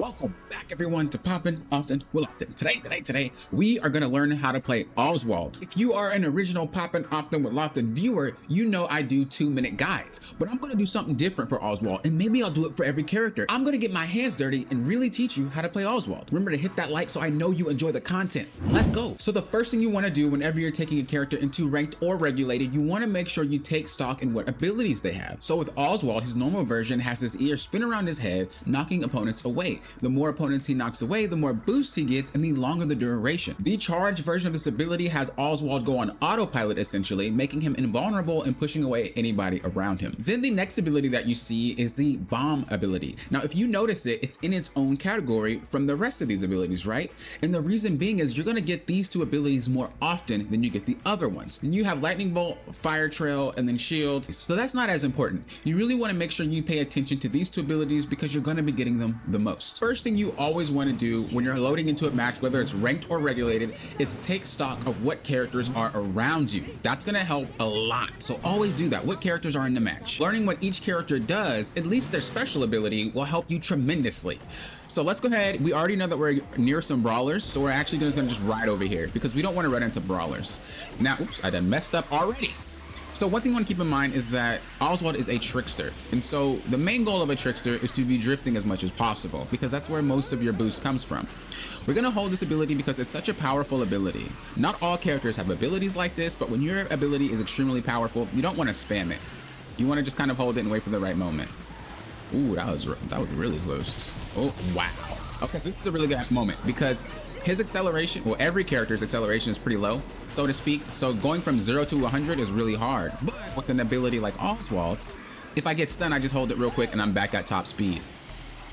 Welcome back everyone to Poppin' Often with Lofton. Today, we are gonna learn how to play Oswald. If you are an original Poppin' Often with Lofton viewer, you know I do 2-minute guides, but I'm gonna do something different for Oswald, and maybe I'll do it for every character. I'm gonna get my hands dirty and really teach you how to play Oswald. Remember to hit that like so I know you enjoy the content. Let's go. So the first thing you wanna do whenever you're taking a character into ranked or regulated, you wanna make sure you take stock in what abilities they have. So with Oswald, his normal version has his ear spin around his head, knocking opponents away. The more opponents he knocks away, the more boost he gets and the longer the duration. The charge version of this ability has Oswald go on autopilot essentially, making him invulnerable and pushing away anybody around him. Then the next ability that you see is the bomb ability. Now if you notice it, it's in its own category from the rest of these abilities, right? And the reason being is you're gonna get these two abilities more often than you get the other ones. And you have lightning bolt, fire trail, and then shield. So that's not as important. You really wanna make sure you pay attention to these two abilities because you're gonna be getting them the most. First thing you always want to do when you're loading into a match, whether it's ranked or regulated, is take stock of what characters are around you. That's going to help a lot. So always do that. What characters are in the match? Learning what each character does, at least their special ability, will help you tremendously. So let's go ahead. We already know that we're near some brawlers, so we're actually gonna just ride over here because we don't want to run into brawlers. Now, oops, I done messed up already. So one thing you want to keep in mind is that Oswald is a trickster. And so the main goal of a trickster is to be drifting as much as possible because that's where most of your boost comes from. We're going to hold this ability because it's such a powerful ability. Not all characters have abilities like this, but when your ability is extremely powerful, you don't want to spam it. You want to just kind of hold it and wait for the right moment. Ooh, that was really close. Oh, wow. Okay, so this is a really good moment because his acceleration, well, every character's acceleration is pretty low, so to speak. So going from 0 to 100 is really hard. But with an ability like Oswald's, if I get stunned, I just hold it real quick and I'm back at top speed.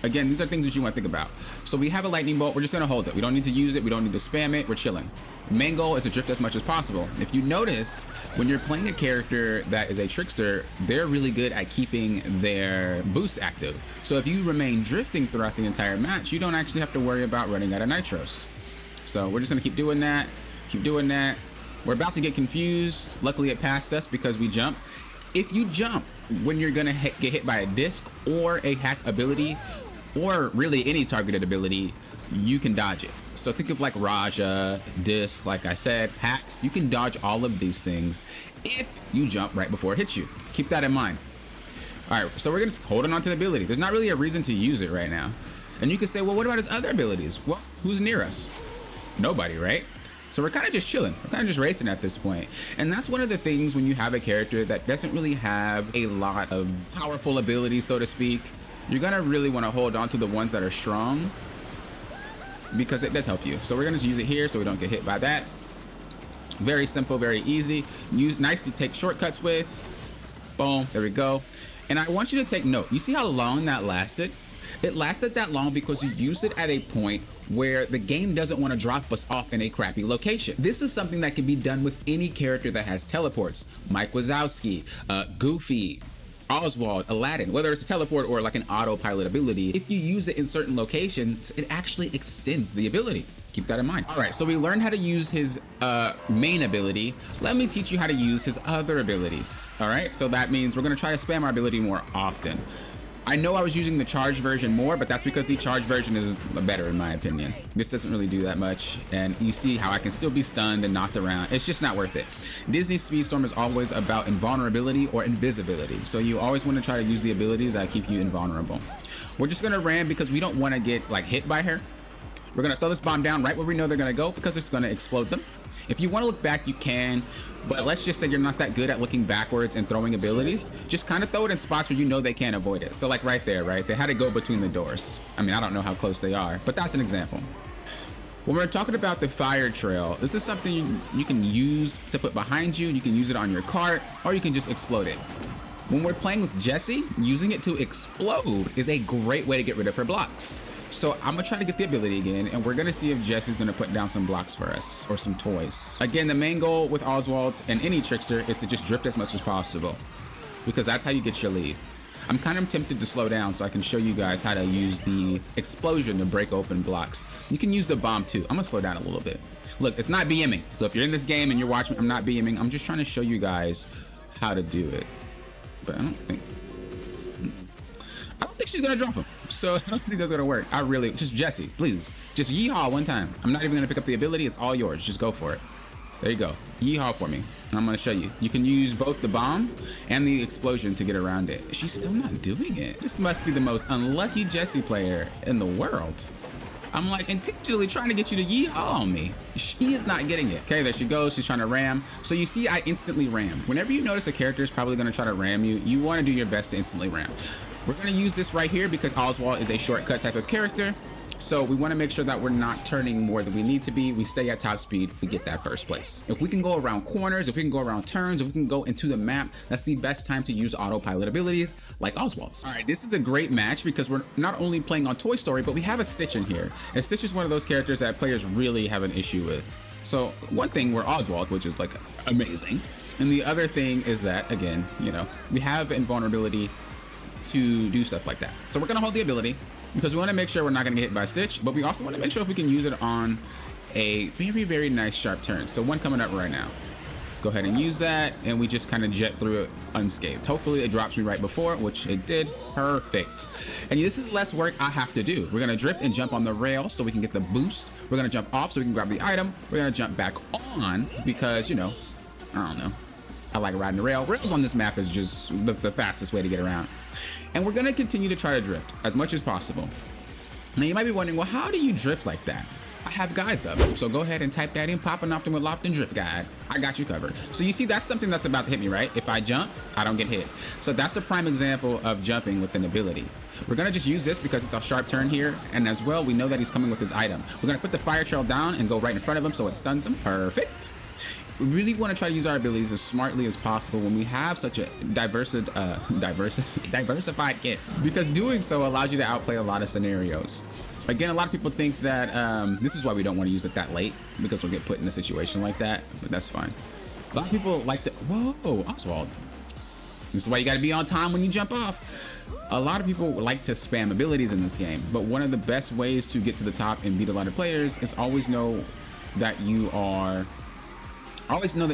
Again, these are things that you want to think about. So we have a lightning bolt, we're just gonna hold it. We don't need to use it, we don't need to spam it, we're chilling. The main goal is to drift as much as possible. If you notice, when you're playing a character that is a trickster, they're really good at keeping their boost active. So if you remain drifting throughout the entire match, you don't actually have to worry about running out of nitros. So we're just gonna keep doing that, keep doing that. We're about to get confused. Luckily it passed us because we jump. If you jump when you're gonna get hit by a disc or a hack ability, or really any targeted ability, you can dodge it. So think of like Raja, disc, like I said, hacks. You can dodge all of these things if you jump right before it hits you. Keep that in mind. All right, so we're just holding on to the ability. There's not really a reason to use it right now. And you can say, well, what about his other abilities? Well, who's near us? Nobody, right? So we're kind of just chilling. We're kind of just racing at this point. And that's one of the things when you have a character that doesn't really have a lot of powerful abilities, so to speak. You're gonna really want to hold on to the ones that are strong because it does help you. So we're gonna just use it here so we don't get hit by that. Very simple, very easy. Nice to take shortcuts with. Boom, there we go. And I want you to take note. You see how long that lasted? It lasted that long because you used it at a point where the game doesn't want to drop us off in a crappy location. This is something that can be done with any character that has teleports. Mike Wazowski, Goofy, Oswald, Aladdin, whether it's a teleport or like an autopilot ability. If you use it in certain locations, it actually extends the ability. Keep that in mind. All right, so we learned how to use his main ability. Let me teach you how to use his other abilities. All right, so that means we're gonna try to spam our ability more often. I know I was using the charge version more, but that's because the charge version is better in my opinion. This doesn't really do that much, and you see how I can still be stunned and knocked around. It's just not worth it. Disney's Speedstorm is always about invulnerability or invisibility, so you always want to try to use the abilities that keep you invulnerable. We're just gonna ram because we don't want to get like hit by her. We're gonna throw this bomb down right where we know they're gonna go because it's gonna explode them. If you want to look back, you can, but let's just say you're not that good at looking backwards and throwing abilities. Just kind of throw it in spots where you know they can't avoid it. So like right there, right? They had to go between the doors. I mean, I don't know how close they are, but that's an example. When we're talking about the fire trail, this is something you can use to put behind you. You can use it on your cart, or you can just explode it. When we're playing with Jessie, using it to explode is a great way to get rid of her blocks. So I'm gonna try to get the ability again, and we're gonna see if Jessie's gonna put down some blocks for us, or some toys. Again, the main goal with Oswald and any trickster is to just drift as much as possible, because that's how you get your lead. I'm kind of tempted to slow down so I can show you guys how to use the explosion to break open blocks. You can use the bomb too. I'm gonna slow down a little bit. Look, it's not BMing. So if you're in this game and you're watching, I'm not BMing. I'm just trying to show you guys how to do it. But I don't think. I don't think she's gonna drop him. So I don't think that's gonna work. Just Jesse, please. Just yeehaw one time. I'm not even gonna pick up the ability. It's all yours. Just go for it. There you go. Yeehaw for me. I'm gonna show you. You can use both the bomb and the explosion to get around it. She's still not doing it. This must be the most unlucky Jessie player in the world. I'm like intentionally trying to get you to yeehaw on me. She is not getting it. Okay, there she goes. She's trying to ram. So you see, I instantly ram. Whenever you notice a character is probably gonna try to ram you, you wanna do your best to instantly ram. We're gonna use this right here because Oswald is a shortcut type of character. So we want to make sure that we're not turning more than we need to be. We stay at top speed, we get that first place. If we can go around corners, if we can go around turns, if we can go into the map, that's the best time to use autopilot abilities like Oswald's. All right, this is a great match because we're not only playing on Toy Story, but we have a Stitch in here. And Stitch is one of those characters that players really have an issue with. So one thing, we're Oswald, which is like amazing. And the other thing is that, again, you know, we have invulnerability to do stuff like that. So we're gonna hold the ability, because we want to make sure we're not going to get hit by Stitch, but we also want to make sure if we can use it on a very, very nice sharp turn. So one coming up right now. Go ahead and use that, and we just kind of jet through it unscathed. Hopefully it drops me right before, which it did. Perfect. And this is less work I have to do. We're going to drift and jump on the rail so we can get the boost. We're going to jump off so we can grab the item. We're going to jump back on because, you know, I don't know. I like riding the rail. Rails on this map is just the fastest way to get around. And we're gonna continue to try to drift as much as possible. Now you might be wondering, well, how do you drift like that? I have guides up, so go ahead and type that in, popping off with Lofton drift guide. I got you covered. So you see, that's something that's about to hit me, right? If I jump, I don't get hit. So that's a prime example of jumping with an ability. We're gonna just use this because it's a sharp turn here, and as well, we know that he's coming with his item. We're gonna put the fire trail down and go right in front of him so it stuns him. Perfect. We really want to try to use our abilities as smartly as possible when we have such a diversified kit, because doing so allows you to outplay a lot of scenarios. Again, a lot of people think that this is why we don't want to use it that late, because we'll get put in a situation like that, but that's fine. A lot of people like to, whoa, Oswald. This is why you got to be on time when you jump off. A lot of people like to spam abilities in this game, but one of the best ways to get to the top and beat a lot of players is always know that you're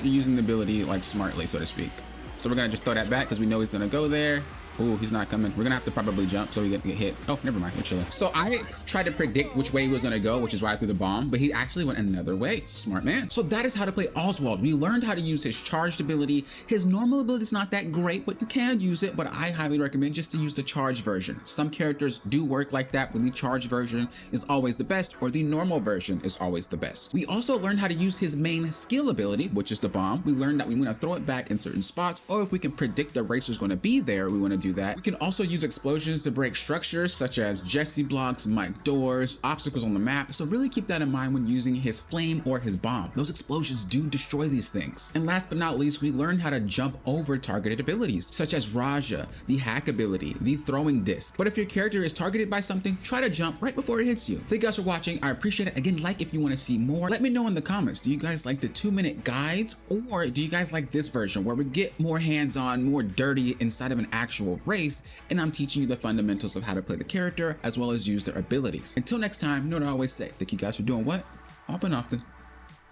using the ability like smartly, so to speak. So we're gonna just throw that back because we know he's gonna go there. Ooh, he's not coming. We're gonna have to probably jump so we get hit. Oh, never mind, we're chilling. So I tried to predict which way he was gonna go, which is why I threw the bomb, but he actually went another way. Smart man. So that is how to play Oswald. We learned how to use his charged ability. His normal ability is not that great, but you can use it, but I highly recommend just to use the charged version. Some characters do work like that, when the charged version is always the best, or the normal version is always the best. We also learned how to use his main skill ability, which is the bomb. We learned that we wanna throw it back in certain spots, or if we can predict the racer's gonna be there, we wanna do that. We can also use explosions to break structures such as Jesse blocks, Mike doors, obstacles on the map. So really keep that in mind when using his flame or his bomb. Those explosions do destroy these things. And last but not least, we learned how to jump over targeted abilities such as Raja, the hack ability, the throwing disc. But if your character is targeted by something, try to jump right before it hits you. Thank you guys for watching. I appreciate it. Again, like if you want to see more. Let me know in the comments. Do you guys like the 2-minute guides, or do you guys like this version where we get more hands-on, more dirty inside of an actual race, and I'm teaching you the fundamentals of how to play the character as well as use their abilities. Until next time, you know what I always say. Thank you guys for doing what? Often,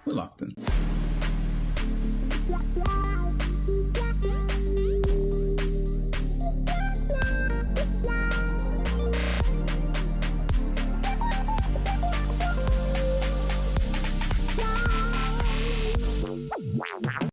with Lofton.